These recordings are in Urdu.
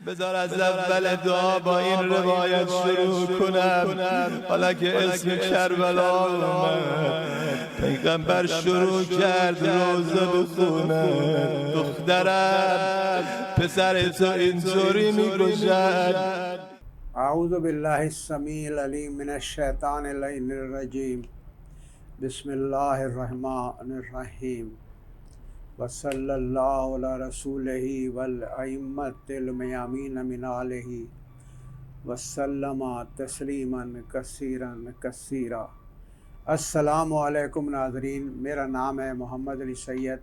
بذار از اول دعا با این روایت شروع کنم. حالا که اسم کربلا اومد، پیغمبر شروع کرد روزه بخونه. دخترم پسر تو اینطوری میگوشد. اعوذ باللہ السمیع العلیم من الشیطان اللعین الرجیم. بسم اللہ الرحمن الرحیم. وصلی اللہ علی رسولہ والائمۃ المیامین من آلہ وسلم تسلیما کثیرا کثیرا. السلام علیکم ناظرین، میرا نام ہے محمد علی سید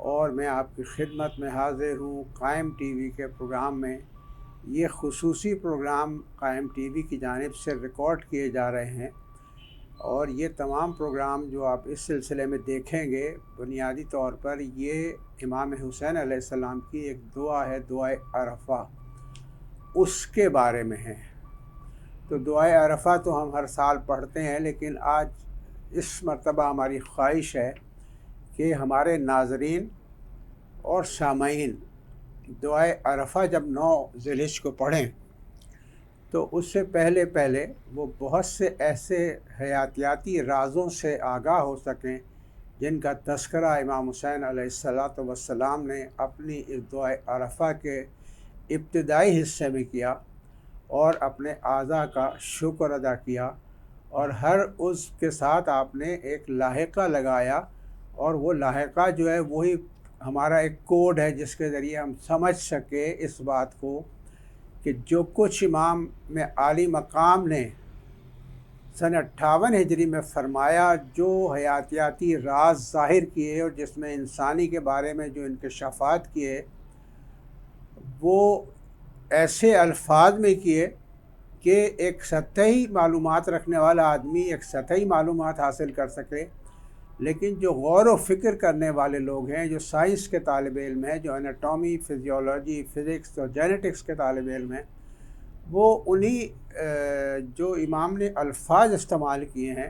اور میں آپ کی خدمت میں حاضر ہوں قائم ٹی وی کے پروگرام میں. یہ خصوصی پروگرام قائم ٹی وی کی جانب سے ریکارڈ کیے جا رہے ہیں اور یہ تمام پروگرام جو آپ اس سلسلے میں دیکھیں گے بنیادی طور پر یہ امام حسین علیہ السلام کی ایک دعا ہے، دعائے عرفہ، اس کے بارے میں ہے. تو دعائے عرفہ تو ہم ہر سال پڑھتے ہیں، لیکن آج اس مرتبہ ہماری خواہش ہے کہ ہمارے ناظرین اور سامعین دعائے عرفہ جب 9 ذی الحجہ کو پڑھیں تو اس سے پہلے وہ بہت سے ایسے حیاتیاتی رازوں سے آگاہ ہو سکیں جن کا تذکرہ امام حسین علیہ السلام نے اپنی اس دعائے عرفہ کے ابتدائی حصے میں کیا اور اپنے اعضاء کا شکر ادا کیا، اور ہر عضو کے ساتھ آپ نے ایک لاحقہ لگایا، اور وہ لاحقہ جو ہے وہی ہمارا ایک کوڈ ہے جس کے ذریعے ہم سمجھ سکے اس بات کو کہ جو کچھ امام میں عالی مقام نے سن 58 ہجری میں فرمایا، جو حیاتیاتی راز ظاہر کیے اور جس میں انسانی کے بارے میں جو انکشافات کیے، وہ ایسے الفاظ میں کیے کہ ایک سطحی معلومات رکھنے والا آدمی ایک سطحی معلومات حاصل کر سکے، لیکن جو غور و فکر کرنے والے لوگ ہیں، جو سائنس کے طالب علم ہیں، جو انیٹومی، فزیولوجی، فزکس اور جینیٹکس کے طالب علم ہیں، وہ انہی جو امام نے الفاظ استعمال کیے ہیں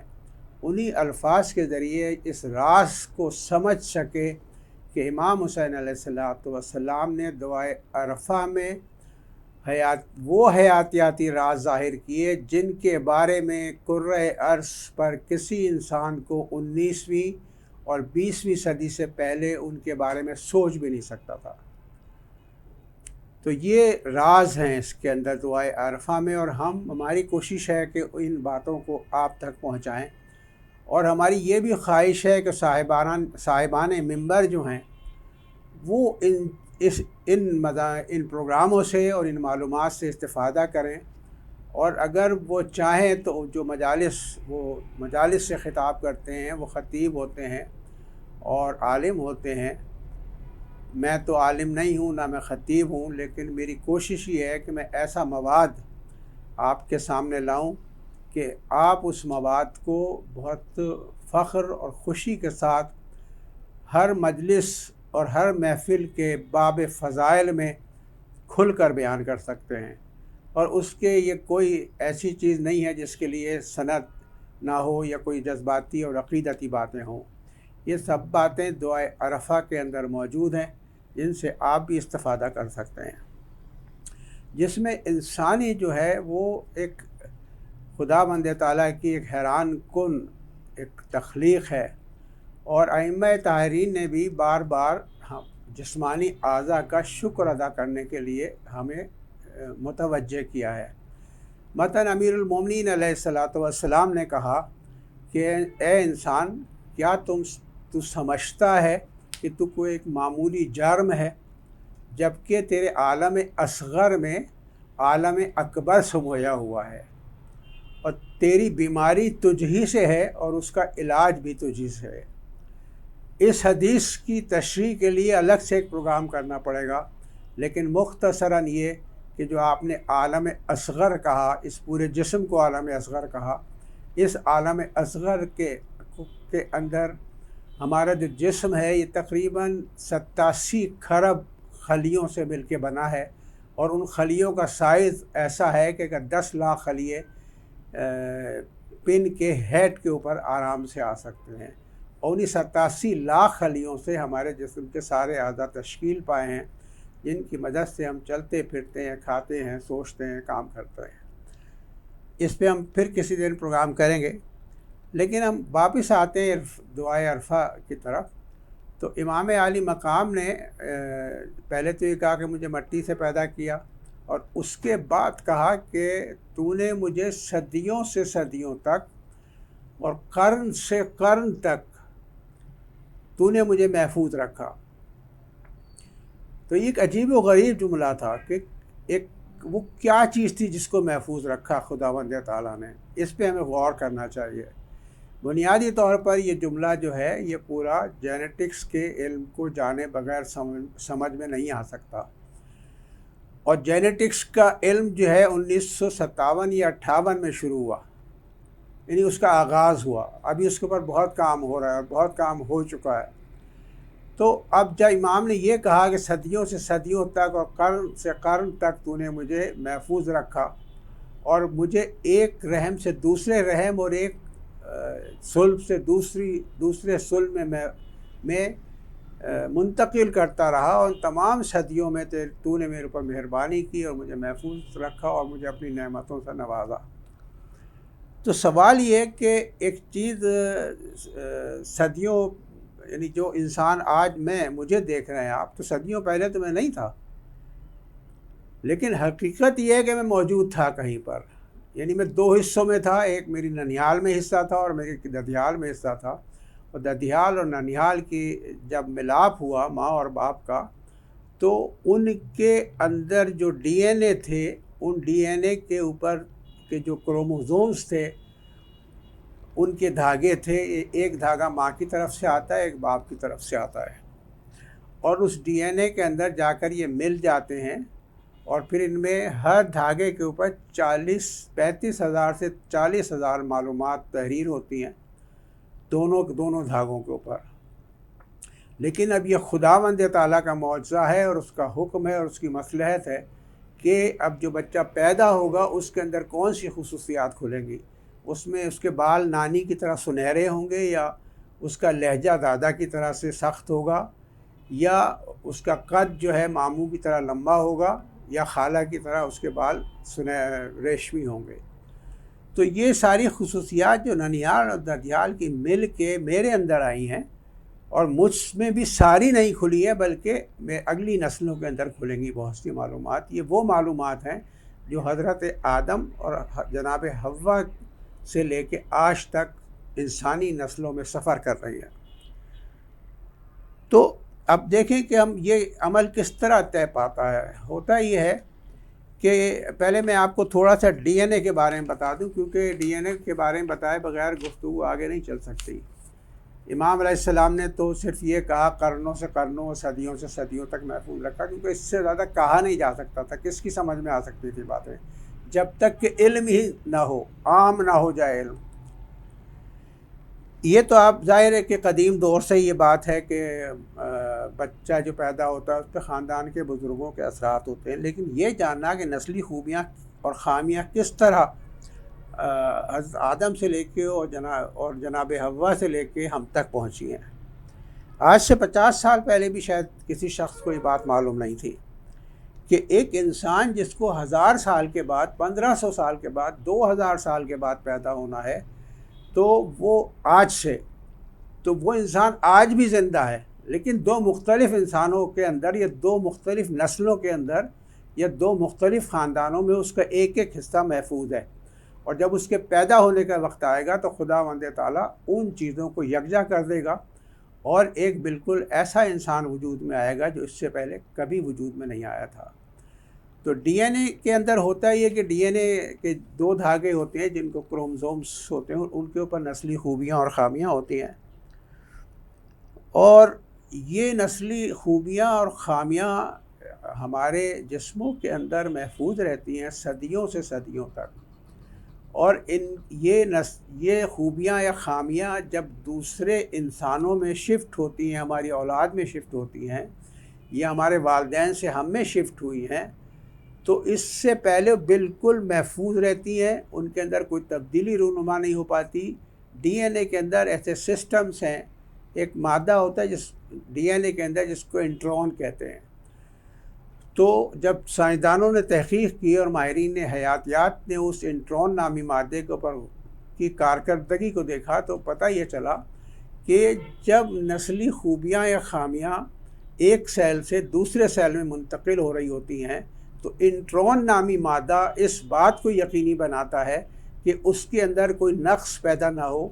انہی الفاظ کے ذریعے اس راز کو سمجھ سکے کہ امام حسین علیہ السلام نے دعائے عرفہ میں وہ حیاتیاتی راز ظاہر کیے جن کے بارے میں کرۂ ارض پر کسی انسان کو 19ویں اور 20ویں صدی سے پہلے ان کے بارے میں سوچ بھی نہیں سکتا تھا. تو یہ راز ہیں اس کے اندر دعائے عرفہ میں، اور ہماری کوشش ہے کہ ان باتوں کو آپ تک پہنچائیں، اور ہماری یہ بھی خواہش ہے کہ صاحبان منبر جو ہیں وہ ان پروگراموں سے اور ان معلومات سے استفادہ کریں، اور اگر وہ چاہیں تو جو مجالس سے خطاب کرتے ہیں، وہ خطیب ہوتے ہیں اور عالم ہوتے ہیں. میں تو عالم نہیں ہوں، نہ میں خطیب ہوں، لیکن میری کوشش یہ ہے کہ میں ایسا مواد آپ کے سامنے لاؤں کہ آپ اس مواد کو بہت فخر اور خوشی کے ساتھ ہر مجلس اور ہر محفل کے باب فضائل میں کھل کر بیان کر سکتے ہیں، اور اس کے یہ کوئی ایسی چیز نہیں ہے جس کے لیے سند نہ ہو یا کوئی جذباتی اور عقیدتی باتیں ہوں. یہ سب باتیں دعائے عرفہ کے اندر موجود ہیں جن سے آپ بھی استفادہ کر سکتے ہیں، جس میں انسانی جو ہے وہ ایک خدا بند تعالیٰ کی ایک حیران کن ایک تخلیق ہے. اور ائمہ طاہرین نے بھی بار بار جسمانی اعضاء کا شکر ادا کرنے کے لیے ہمیں متوجہ کیا ہے. مثلا امیر المومنین علیہ السلام نے کہا کہ اے انسان، کیا تو سمجھتا ہے کہ تو کوئی ایک معمولی جرم ہے، جبکہ تیرے عالم اصغر میں عالم اکبر سمویا ہوا ہے، اور تیری بیماری تجھ ہی سے ہے اور اس کا علاج بھی تجھ ہی سے ہے. اس حدیث کی تشریح کے لیے الگ سے ایک پروگرام کرنا پڑے گا، لیکن مختصراً یہ کہ جو آپ نے عالم اصغر کہا، اس پورے جسم کو عالم اصغر کہا، اس عالم اصغر کے اندر ہمارا جو جسم ہے یہ تقریباً 87 کھرب خلیوں سے مل کے بنا ہے، اور ان خلیوں کا سائز ایسا ہے کہ اگر 10 لاکھ خلیے پن کے ہیڈ کے اوپر آرام سے آ سکتے ہیں، اور انہیں 87 لاکھ خلیوں سے ہمارے جسم کے سارے اعضاء تشکیل پائے ہیں. جن کی مدد سے ہم چلتے پھرتے ہیں، کھاتے ہیں، سوچتے ہیں، کام کرتے ہیں۔ اس پہ ہم پھر کسی دن پروگرام کریں گے، لیکن ہم واپس آتے ہیں دعائے عرفہ کی طرف۔ تو امام عالی مقام نے پہلے تو یہ کہا کہ مجھے مٹی سے پیدا کیا، اور اس کے بعد کہا کہ تو نے مجھے صدیوں سے صدیوں تک اور قرن سے قرن تک تو نے مجھے محفوظ رکھا۔ تو یہ ایک عجیب و غریب جملہ تھا کہ وہ کیا چیز تھی جس کو محفوظ رکھا خداوند تعالیٰ نے۔ اس پہ ہمیں غور کرنا چاہیے۔ بنیادی طور پر یہ جملہ جو ہے یہ پورا جینیٹکس کے علم کو جانے بغیر سمجھ میں نہیں آ سکتا، اور جینیٹکس کا علم جو ہے 1957 یا 58 میں شروع ہوا، یعنی اس کا آغاز ہوا۔ ابھی اس کے اوپر بہت کام ہو رہا ہے، اور بہت کام ہو چکا ہے۔ تو اب جب امام نے یہ کہا کہ صدیوں سے صدیوں تک اور قرن سے قرن تک تو نے مجھے محفوظ رکھا، اور مجھے ایک رحم سے دوسرے رحم اور ایک صلب سے دوسرے صلب میں منتقل کرتا رہا، اور تمام صدیوں میں تو نے میرے اوپر مہربانی کی اور مجھے محفوظ رکھا اور مجھے اپنی نعمتوں سے نوازا۔ تو سوال یہ ہے کہ ایک چیز صدیوں، یعنی جو انسان آج مجھے دیکھ رہے ہیں آپ، تو صدیوں پہلے تو میں نہیں تھا، لیکن حقیقت یہ ہے کہ میں موجود تھا کہیں پر۔ یعنی میں دو حصوں میں تھا، ایک میری ننیال میں حصہ تھا اور میری ددیال میں حصہ تھا، اور ددیال اور ننیال کی جب ملاپ ہوا ماں اور باپ کا، تو ان کے اندر جو ڈی این اے تھے، ان ڈی این اے کے اوپر کے جو کروموزومز تھے، ان کے دھاگے تھے، ایک دھاگا ماں کی طرف سے آتا ہے، ایک باپ کی طرف سے آتا ہے، اور اس ڈی این اے کے اندر جا کر یہ مل جاتے ہیں، اور پھر ان میں ہر دھاگے کے اوپر 35,000 سے 40,000 معلومات تحریر ہوتی ہیں دونوں دھاگوں کے اوپر۔ لیکن اب یہ خداوند تعالیٰ کا معجزہ ہے اور اس کا حکم ہے اور اس کی مصلحت ہے کہ اب جو بچہ پیدا ہوگا اس کے اندر کون سی خصوصیات کھلیں گی۔ اس میں اس کے بال نانی کی طرح سنہرے ہوں گے، یا اس کا لہجہ دادا کی طرح سے سخت ہوگا، یا اس کا قد جو ہے ماموں کی طرح لمبا ہوگا، یا خالہ کی طرح اس کے بال ریشمی ہوں گے۔ تو یہ ساری خصوصیات جو ننیال اور ددیال کی مل کے میرے اندر آئی ہیں، اور مجھ میں بھی ساری نہیں کھلی ہے، بلکہ میں اگلی نسلوں کے اندر کھلیں گی بہت سی معلومات۔ یہ وہ معلومات ہیں جو حضرت آدم اور جناب حوا سے لے کے آج تک انسانی نسلوں میں سفر کر رہی ہیں۔ تو اب دیکھیں کہ ہم یہ عمل کس طرح طے پاتا ہے۔ ہوتا یہ ہے کہ پہلے میں آپ کو تھوڑا سا ڈی این اے کے بارے میں بتا دوں، کیونکہ ڈی این اے کے بارے میں بتائے بغیر گفتگو آگے نہیں چل سکتی۔ امام علیہ السلام نے تو صرف یہ کہا قرنوں سے قرنوں اور صدیوں سے صدیوں تک محفوظ رکھا، کیونکہ اس سے زیادہ کہا نہیں جا سکتا تھا۔ کس کی سمجھ میں آ سکتی تھی باتیں جب تک کہ علم ہی نہ ہو، عام نہ ہو جائے علم۔ یہ تو آپ ظاہر ہے کہ قدیم دور سے یہ بات ہے کہ بچہ جو پیدا ہوتا ہے اس پہ خاندان کے بزرگوں کے اثرات ہوتے ہیں، لیکن یہ جاننا کہ نسلی خوبیاں اور خامیاں کس طرح حضرت آدم سے لے کے اور جناب حوا سے لے کے ہم تک پہنچی ہیں۔ آج سے 50 سال پہلے بھی شاید کسی شخص کو یہ بات معلوم نہیں تھی کہ ایک انسان جس کو 1000 سال کے بعد، 1500 سال کے بعد، 2000 سال کے بعد پیدا ہونا ہے، تو وہ وہ انسان آج بھی زندہ ہے، لیکن دو مختلف انسانوں کے اندر یا دو مختلف نسلوں کے اندر یا دو مختلف خاندانوں میں اس کا ایک ایک حصہ محفوظ ہے، اور جب اس کے پیدا ہونے کا وقت آئے گا تو خداوند تعالیٰ ان چیزوں کو یکجا کر دے گا، اور ایک بالکل ایسا انسان وجود میں آئے گا جو اس سے پہلے کبھی وجود میں نہیں آیا تھا۔ تو ڈی این اے کے اندر ہوتا ہے یہ کہ ڈی این اے کے 2 دھاگے ہوتے ہیں جن کو کروموزومز ہوتے ہیں، ان کے اوپر نسلی خوبیاں اور خامیاں ہوتی ہیں، اور یہ نسلی خوبیاں اور خامیاں ہمارے جسموں کے اندر محفوظ رہتی ہیں صدیوں سے صدیوں تک، اور یہ خوبیاں یا خامیاں جب دوسرے انسانوں میں شفٹ ہوتی ہیں، ہماری اولاد میں شفٹ ہوتی ہیں، یا ہمارے والدین سے ہم میں شفٹ ہوئی ہیں، تو اس سے پہلے بالکل محفوظ رہتی ہیں، ان کے اندر کوئی تبدیلی رونما نہیں ہو پاتی۔ ڈی این اے کے اندر ایسے سسٹمز ہیں، ایک مادہ ہوتا ہے ڈی این اے کے اندر جس کو انٹرون کہتے ہیں، تو جب سائنسدانوں نے تحقیق کی اور ماہرین حیاتیات نے اس انٹرون نامی مادے کے اوپر کی کارکردگی کو دیکھا تو پتہ یہ چلا کہ جب نسلی خوبیاں یا خامیاں ایک سیل سے دوسرے سیل میں منتقل ہو رہی ہوتی ہیں تو انٹرون نامی مادہ اس بات کو یقینی بناتا ہے کہ اس کے اندر کوئی نقص پیدا نہ ہو،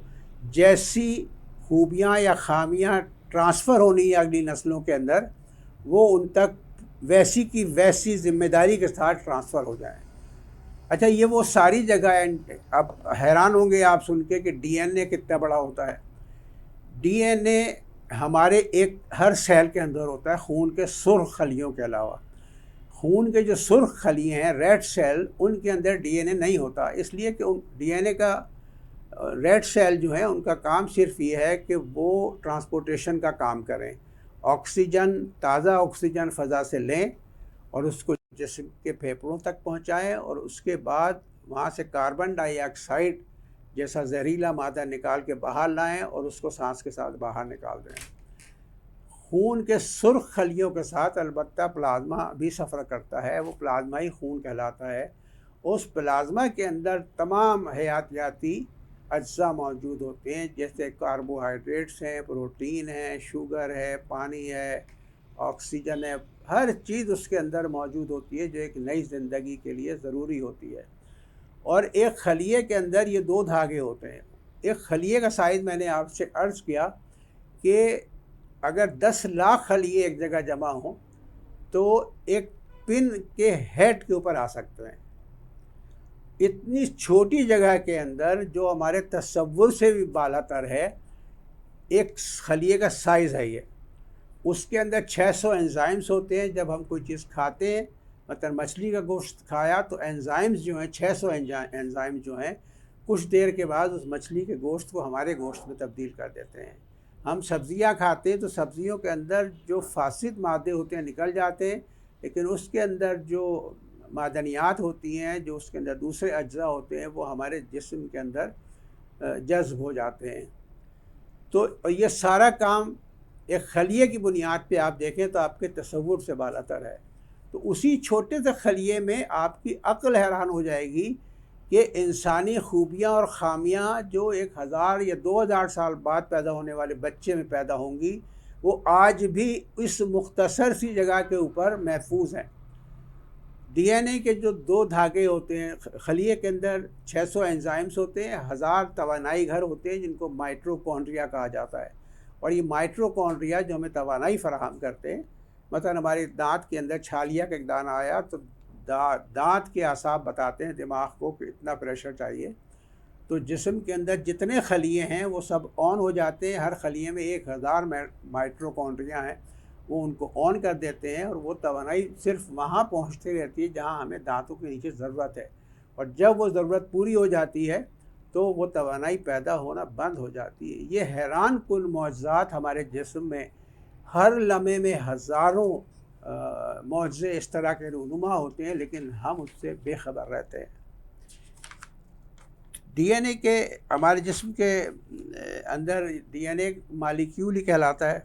جیسی خوبیاں یا خامیاں ٹرانسفر ہونی ہے اگلی نسلوں کے اندر، وہ ان تک ویسی کی ویسی ذمہ داری کے ساتھ ٹرانسفر ہو جائیں۔ اچھا، یہ وہ ساری جگہ ہے۔ اب حیران ہوں گے آپ سن کے کہ ڈی این اے کتنا بڑا ہوتا ہے۔ ڈی این اے ہمارے ہر سیل کے اندر ہوتا ہے، خون کے سرخ خلیوں کے علاوہ۔ خون کے جو سرخ خلیے ہیں ریڈ سیل، ان کے اندر ڈی این اے نہیں ہوتا، اس لیے کہ ڈی این اے کا ریڈ سیل جو ہیں ان کا کام صرف یہ ہے کہ وہ ٹرانسپورٹیشن کا کام کریں، آکسیجن، تازہ آکسیجن فضا سے لیں اور اس کو جسم کے پھیپھڑوں تک پہنچائیں، اور اس کے بعد وہاں سے کاربن ڈائی آکسائڈ جیسا زہریلا مادہ نکال کے باہر لائیں اور اس کو سانس کے ساتھ باہر نکال دیں۔ خون کے سرخ خلیوں کے ساتھ البتہ پلازما بھی سفر کرتا ہے، وہ پلازمائی خون کہلاتا ہے۔ اس پلازما کے اندر تمام حیاتیاتی اجزاء موجود ہوتے ہیں، جیسے کاربوہائیڈریٹس ہیں، پروٹین ہیں، شوگر ہے، پانی ہے، آکسیجن ہے، ہر چیز اس کے اندر موجود ہوتی ہے جو ایک نئی زندگی کے لیے ضروری ہوتی ہے۔ اور ایک خلیے کے اندر یہ 2 دھاگے ہوتے ہیں۔ ایک خلیے کا سائز میں نے آپ سے عرض کیا کہ اگر 10 لاکھ خلیے ایک جگہ جمع ہوں تو ایک پن کے ہیڈ کے اوپر آ سکتے ہیں۔ اتنی چھوٹی جگہ کے اندر جو ہمارے تصور سے بھی بالا تر ہے، ایک خلیے کا سائز ہے یہ۔ اس کے اندر 600 انزائمز ہوتے ہیں۔ جب ہم کوئی چیز کھاتے ہیں، مثلا مچھلی کا گوشت کھایا تو انزائمز جو ہیں 600 انزائمز جو ہیں کچھ دیر کے بعد اس مچھلی کے گوشت کو ہمارے گوشت میں تبدیل کر دیتے ہیں۔ ہم سبزیاں کھاتے ہیں تو سبزیوں کے اندر جو فاسد مادے ہوتے ہیں نکل جاتے ہیں، لیکن اس کے اندر جو معدنیات ہوتی ہیں، جو اس کے اندر دوسرے اجزاء ہوتے ہیں، وہ ہمارے جسم کے اندر جذب ہو جاتے ہیں۔ تو یہ سارا کام ایک خلیے کی بنیاد پہ آپ دیکھیں تو آپ کے تصور سے بالا تر ہے۔ تو اسی چھوٹے سے خلیے میں آپ کی عقل حیران ہو جائے گی کہ انسانی خوبیاں اور خامیاں جو 1000 یا 2000 سال بعد پیدا ہونے والے بچے میں پیدا ہوں گی، وہ آج بھی اس مختصر سی جگہ کے اوپر محفوظ ہیں۔ ڈی این اے کے جو 2 دھاگے ہوتے ہیں، خلیے کے اندر 600 انزائمز ہوتے ہیں، 1000 توانائی گھر ہوتے ہیں جن کو مائٹروکونڈریا کہا جاتا ہے، اور یہ مائٹروکونڈریا جو ہمیں توانائی فراہم کرتے ہیں۔ مثلا ہمارے دانت کے اندر چھالیا کا ایک دانہ آیا تو دانت کے اعصاب بتاتے ہیں دماغ کو کہ اتنا پریشر چاہیے، تو جسم کے اندر جتنے خلیے ہیں وہ سب آن ہو جاتے ہیں۔ ہر خلیے میں 1000 مائٹروکونڈریا ہیں، وہ ان کو آن کر دیتے ہیں، اور وہ توانائی صرف وہاں پہنچتی رہتی ہے جہاں ہمیں دانتوں کے نیچے ضرورت ہے، اور جب وہ ضرورت پوری ہو جاتی ہے تو وہ توانائی پیدا ہونا بند ہو جاتی ہے۔ یہ حیران کن معجزات ہمارے جسم میں ہر لمحے میں ہزاروں معجزے اس طرح کے رونما ہوتے ہیں، لیکن ہم اس سے بے خبر رہتے ہیں۔ ڈی این اے کے ہمارے جسم کے اندر ڈی این اے مالیکیول ہی کہلاتا ہے،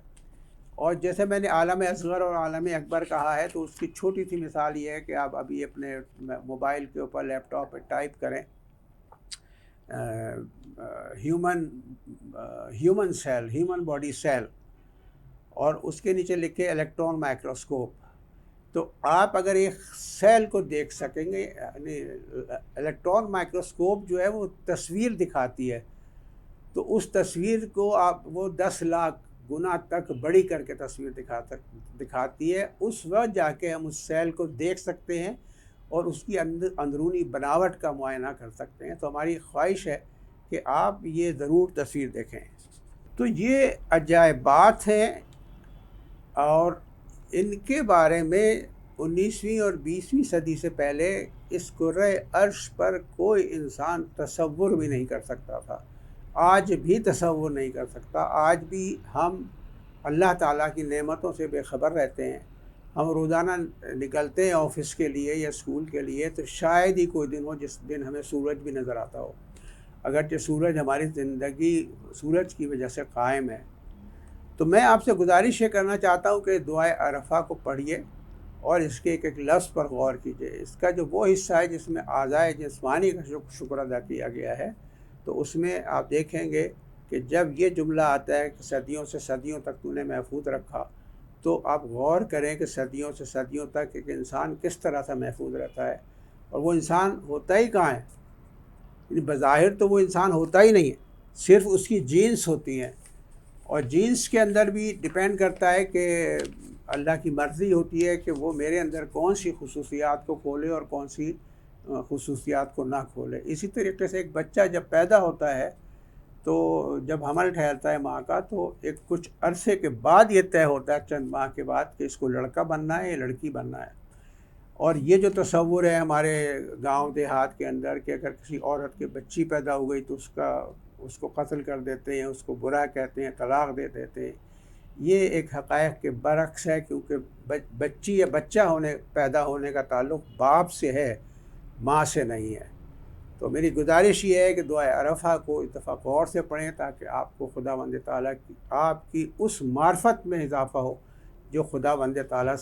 اور جیسے میں نے عالم اصغر اور عالم اکبر کہا ہے، تو اس کی چھوٹی سی مثال یہ ہے کہ آپ ابھی اپنے موبائل کے اوپر، لیپ ٹاپ پہ ٹائپ کریں human cell, human body cell, اور اس کے نیچے لکھے الیکٹران مائکروسکوپ، تو آپ اگر ایک سیل کو دیکھ سکیں گے، یعنی الیکٹران مائکروسکوپ جو ہے وہ تصویر دکھاتی ہے، تو اس تصویر کو آپ وہ 10 لاکھ گنا تک بڑی کر کے تصویر دکھاتی ہے۔ اس وقت جا کے ہم اس سیل کو دیکھ سکتے ہیں اور اس کی اندرونی بناوٹ کا معائنہ کر سکتے ہیں۔ تو ہماری خواہش ہے کہ آپ یہ ضرور تصویر دیکھیں۔ تو یہ عجائبات ہیں، اور ان کے بارے میں 19ویں اور 20ویں صدی سے پہلے اس کرۂ عرش پر کوئی انسان تصور بھی نہیں کر سکتا تھا، آج بھی تصور نہیں کر سکتا۔ آج بھی ہم اللہ تعالیٰ کی نعمتوں سے بے خبر رہتے ہیں۔ ہم روزانہ نکلتے ہیں آفس کے لیے یا اسکول کے لیے، تو شاید ہی کوئی دن ہو جس دن ہمیں سورج بھی نظر آتا ہو، اگرچہ سورج ہماری زندگی سورج کی وجہ سے قائم ہے۔ تو میں آپ سے گزارش یہ کرنا چاہتا ہوں کہ دعائے عرفہ کو پڑھیے، اور اس کے ایک ایک لفظ پر غور کیجئے۔ اس کا جو وہ حصہ ہے جس میں اعضائے جسمانی کا شکر ادا کیا گیا ہے، تو اس میں آپ دیکھیں گے کہ جب یہ جملہ آتا ہے کہ صدیوں سے صدیوں تک تو نے محفوظ رکھا، تو آپ غور کریں کہ صدیوں سے صدیوں تک ایک انسان کس طرح سے محفوظ رہتا ہے، اور وہ انسان ہوتا ہی کہاں ہے؟ یعنی بظاہر تو وہ انسان ہوتا ہی نہیں ہے، صرف اس کی جینس ہوتی ہیں، اور جینس کے اندر بھی ڈیپینڈ کرتا ہے کہ اللہ کی مرضی ہوتی ہے کہ وہ میرے اندر کون سی خصوصیات کو کھولے اور کون سی خصوصیات کو نہ کھولے۔ اسی طریقے سے ایک بچہ جب پیدا ہوتا ہے تو جب حمل ٹھہرتا ہے ماں کا، تو ایک کچھ عرصے کے بعد یہ طے ہوتا ہے، چند ماہ کے بعد، کہ اس کو لڑکا بننا ہے یا لڑکی بننا ہے۔ اور یہ جو تصور ہے ہمارے گاؤں دیہات کے اندر کہ اگر کسی عورت کے بچی پیدا ہو گئی تو اس کو قتل کر دیتے ہیں، اس کو برا کہتے ہیں، طلاق دے دیتے ہیں، یہ ایک حقائق کے برعکس ہے، کیونکہ بچی یا بچہ پیدا ہونے کا تعلق باپ سے ہے، ماں سے نہیں ہے۔ تو میری گزارش یہ ہے کہ دعائے عرفہ کو اتفاق غور سے پڑھیں تاکہ آپ کو خداوند تعالیٰ کی آپ کی اس معرفت میں اضافہ ہو جو خداوند تعالیٰ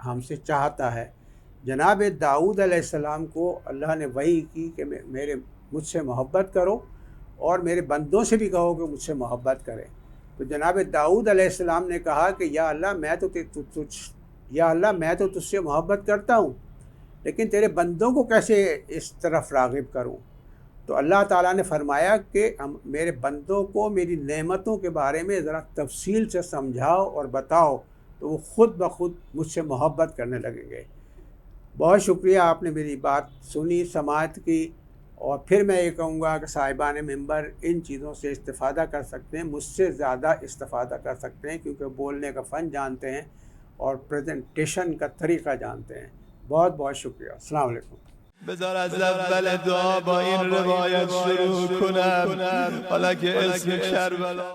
ہم سے چاہتا ہے۔ جناب داؤد علیہ السلام کو اللہ نے وحی کی کہ مجھ سے محبت کرو اور میرے بندوں سے بھی کہو کہ مجھ سے محبت کریں۔ تو جناب داؤد علیہ السلام نے کہا کہ یا اللہ میں تو تجھ سے محبت کرتا ہوں، لیکن تیرے بندوں کو کیسے اس طرف راغب کروں؟ تو اللہ تعالیٰ نے فرمایا کہ میرے بندوں کو میری نعمتوں کے بارے میں ذرا تفصیل سے سمجھاؤ اور بتاؤ، تو وہ خود بخود مجھ سے محبت کرنے لگیں گے۔ بہت شکریہ، آپ نے میری بات سنی، سماعت کی، اور پھر میں یہ کہوں گا کہ صاحبان ممبر ان چیزوں سے استفادہ کر سکتے ہیں، مجھ سے زیادہ استفادہ کر سکتے ہیں، کیونکہ بولنے کا فن جانتے ہیں اور پریزنٹیشن کا طریقہ جانتے ہیں۔ بہت بہت شکریہ، السلام علیکم۔ بذار از اول دعا با این روایت شروع کنم، حالا که اسم کربلا